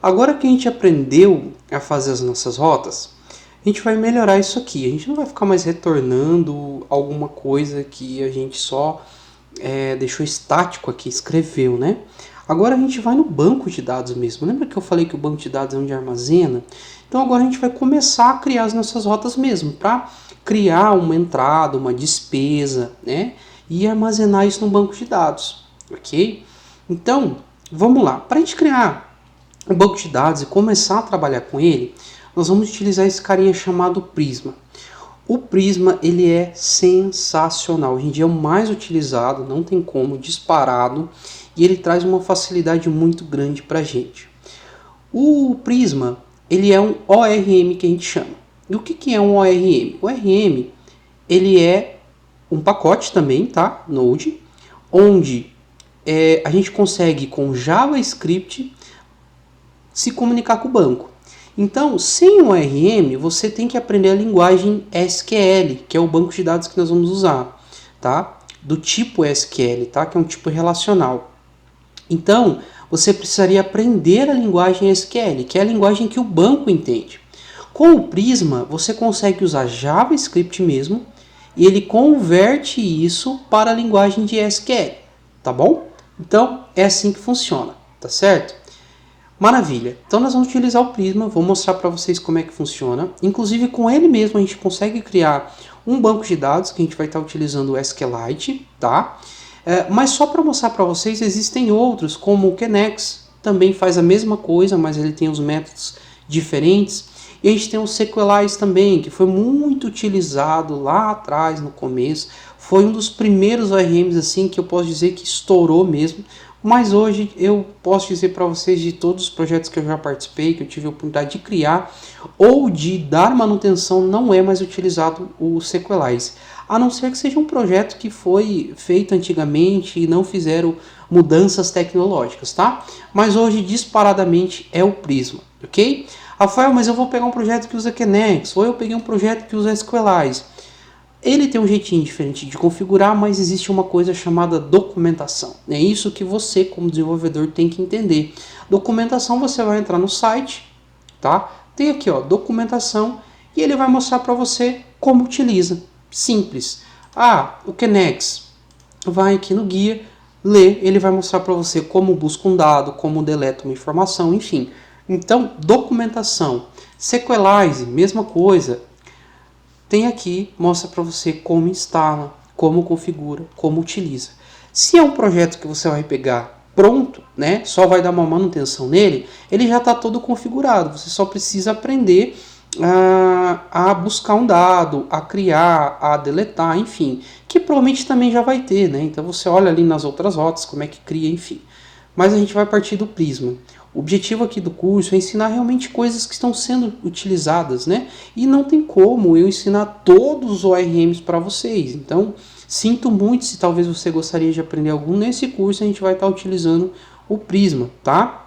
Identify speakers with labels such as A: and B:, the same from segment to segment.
A: Agora que a gente aprendeu a fazer as nossas rotas, a gente vai melhorar isso aqui. A gente não vai ficar mais retornando alguma coisa que a gente só deixou estático aqui, escreveu, né? Agora a gente vai no banco de dados mesmo. Lembra que eu falei que o banco de dados é onde armazena? Então agora a gente vai começar a criar as nossas rotas mesmo, para criar uma entrada, uma despesa, né? E armazenar isso no banco de dados, ok? Então, vamos lá. Para a gente criar um banco de dados e começar a trabalhar com ele, nós vamos utilizar esse carinha chamado Prisma. O Prisma, ele é sensacional. Hoje em dia é o mais utilizado, não tem como, disparado, e ele traz uma facilidade muito grande para a gente. O Prisma, ele é um ORM que a gente chama. E o que é um ORM? O ORM, ele é um pacote também, tá? Node, onde a gente consegue com JavaScript se comunicar com o banco. Então, sem o ORM, você tem que aprender a linguagem SQL, que é o banco de dados que nós vamos usar, tá? Do tipo SQL, tá? Que é um tipo relacional. Então, você precisaria aprender a linguagem SQL, que é a linguagem que o banco entende. Com o Prisma, você consegue usar JavaScript mesmo, e ele converte isso para a linguagem de SQL, tá bom? Então, é assim que funciona, tá certo? Maravilha, então nós vamos utilizar o Prisma, vou mostrar para vocês como é que funciona. Inclusive com ele mesmo a gente consegue criar um banco de dados que a gente vai estar utilizando o SQLite, tá? Mas só para mostrar para vocês, existem outros, como o Kenex, também faz a mesma coisa, mas ele tem os métodos diferentes. E a gente tem o Sequelize também, que foi muito utilizado lá atrás, no começo. Foi um dos primeiros ORMs assim, que eu posso dizer que estourou mesmo. Mas hoje eu posso dizer para vocês, de todos os projetos que eu já participei, que eu tive a oportunidade de criar ou de dar manutenção, não é mais utilizado o Sequelize. A não ser que seja um projeto que foi feito antigamente e não fizeram mudanças tecnológicas, tá? Mas hoje disparadamente é o Prisma, ok? Rafael, mas eu vou pegar um projeto que usa Kenex, ou eu peguei um projeto que usa SQLize. Ele tem um jeitinho diferente de configurar, mas existe uma coisa chamada documentação. É isso que você, como desenvolvedor, tem que entender. Documentação, você vai entrar no site, tá? Tem aqui, ó, documentação, e ele vai mostrar para você como utiliza. Simples. O Kenex, vai aqui no guia, lê, ele vai mostrar para você como busca um dado, como deleta uma informação, enfim. Então, documentação. Sequelize, mesma coisa. Tem aqui, mostra para você como instala, como configura, como utiliza. Se é um projeto que você vai pegar pronto, né, só vai dar uma manutenção nele, ele já está todo configurado. Você só precisa aprender a buscar um dado, a criar, a deletar, enfim. Que provavelmente também já vai ter, né? Então você olha ali nas outras rotas, como é que cria, enfim. Mas a gente vai partir do Prisma. O objetivo aqui do curso é ensinar realmente coisas que estão sendo utilizadas, né? E não tem como eu ensinar todos os ORMs para vocês. Então, sinto muito se talvez você gostaria de aprender algum. Nesse curso a gente vai estar utilizando o Prisma, tá?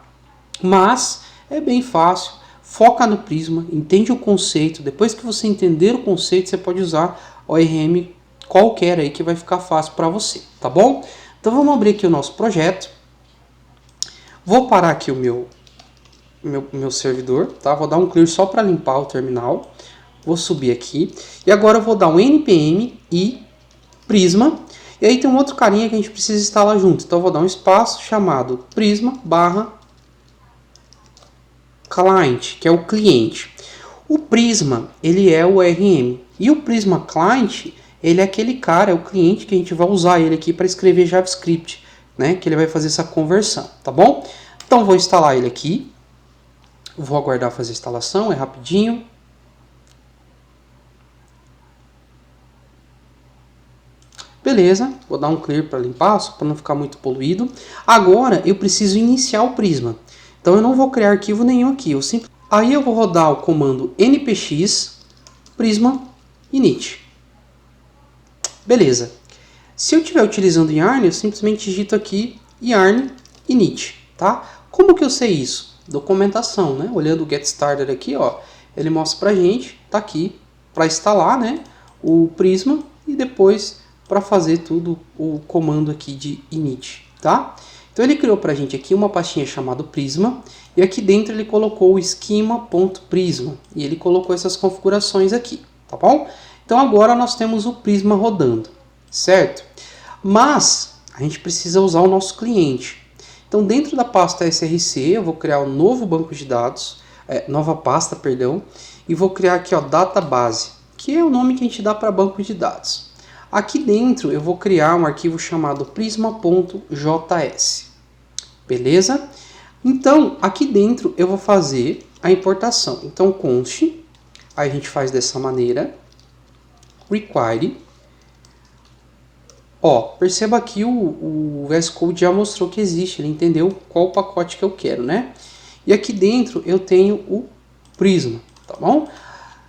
A: Mas é bem fácil. Foca no Prisma, entende o conceito. Depois que você entender o conceito, você pode usar ORM qualquer aí que vai ficar fácil para você, tá bom? Então vamos abrir aqui o nosso projeto. Vou parar aqui o meu servidor, tá? Vou dar um clear só para limpar o terminal. Vou subir aqui. E agora eu vou dar um npm e Prisma. E aí tem um outro carinha que a gente precisa instalar junto. Então eu vou dar um espaço chamado Prisma barra client, que é o cliente. O Prisma, ele é o ORM. E o Prisma Client, ele é aquele cara, é o cliente que a gente vai usar ele aqui para escrever JavaScript, né? Que ele vai fazer essa conversão, tá bom? Então vou instalar ele aqui. Vou aguardar fazer a instalação, é rapidinho. Beleza, vou dar um clear para limpar, só para não ficar muito poluído. Agora eu preciso iniciar o Prisma. Então eu não vou criar arquivo nenhum aqui. Aí eu vou rodar o comando npx prisma init. Beleza. Se eu estiver utilizando yarn, eu simplesmente digito aqui yarn init, tá? Como que eu sei isso? Documentação, né? Olhando o get started aqui, ó, ele mostra pra gente, tá aqui para instalar, né, o Prisma e depois para fazer tudo o comando aqui de init, tá? Então ele criou para a gente aqui uma pastinha chamada Prisma, e aqui dentro ele colocou o esquema.prisma, e ele colocou essas configurações aqui, tá bom? Então agora nós temos o Prisma rodando, certo? Mas a gente precisa usar o nosso cliente. Então dentro da pasta SRC eu vou criar um novo banco de dados, nova pasta, perdão, e vou criar aqui, ó, database, que é o nome que a gente dá para banco de dados. Aqui dentro eu vou criar um arquivo chamado prisma.js, beleza? Então aqui dentro eu vou fazer a importação. Então const, aí a gente faz dessa maneira, require. Ó, perceba que o VS Code já mostrou que existe, ele entendeu qual o pacote que eu quero, né? E aqui dentro eu tenho o Prisma, tá bom?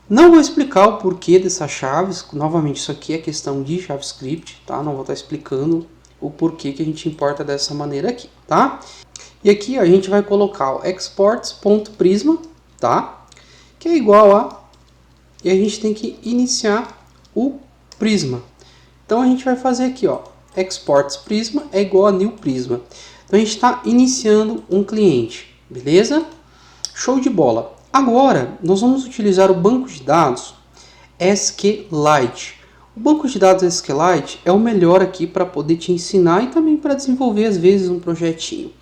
A: Não vou explicar o porquê dessas chaves, novamente isso aqui é questão de JavaScript, tá? Não vou estar explicando o porquê que a gente importa dessa maneira aqui, tá? E aqui ó, a gente vai colocar o exports.prisma, tá? Que é igual a... E a gente tem que iniciar o Prisma. Então a gente vai fazer aqui, ó, exports prisma é igual a new prisma. Então a gente está iniciando um cliente, beleza? Show de bola. Agora, nós vamos utilizar o banco de dados SQLite. O banco de dados SQLite é o melhor aqui para poder te ensinar e também para desenvolver, às vezes, um projetinho.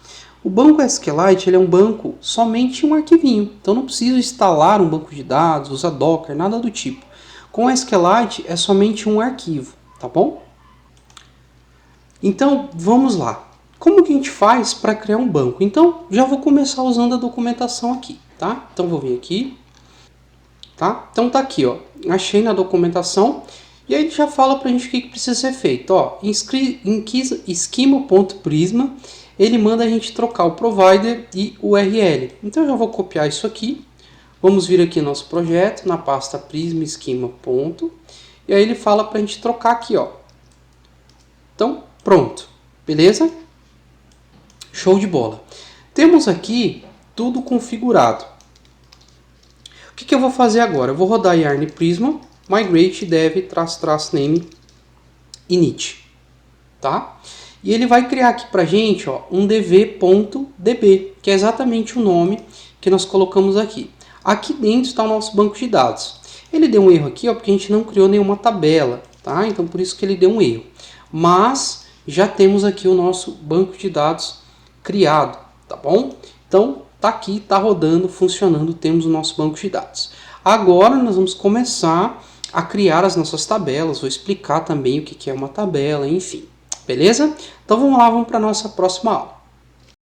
A: O banco SQLite ele é um banco somente um arquivinho, então não preciso instalar um banco de dados, usar Docker, nada do tipo. Com o SQLite é somente um arquivo, tá bom? Então, vamos lá. Como que a gente faz para criar um banco? Então, já vou começar usando a documentação aqui, tá? Então, vou vir aqui, tá? Então, tá aqui, ó. Achei na documentação. E aí ele já fala pra gente o que precisa ser feito, ó. Em schema.prisma, ele manda a gente trocar o provider e o URL. Então, eu já vou copiar isso aqui. Vamos vir aqui no nosso projeto, na pasta prisma schema. E aí ele fala pra gente trocar aqui, ó. Então, pronto. Beleza? Show de bola. Temos aqui tudo configurado. O que eu vou fazer agora? Eu vou rodar yarn prisma migrate dev --name init, tá? E ele vai criar aqui pra gente, ó, um dv.db, que é exatamente o nome que nós colocamos aqui. Aqui dentro está o nosso banco de dados. Ele deu um erro aqui, ó, porque a gente não criou nenhuma tabela, tá? Então por isso que ele deu um erro. Mas já temos aqui o nosso banco de dados criado, tá bom? Então tá aqui, tá rodando, funcionando, temos o nosso banco de dados. Agora nós vamos começar a criar as nossas tabelas, vou explicar também o que é uma tabela, enfim. Beleza? Então vamos lá, vamos para a nossa próxima aula.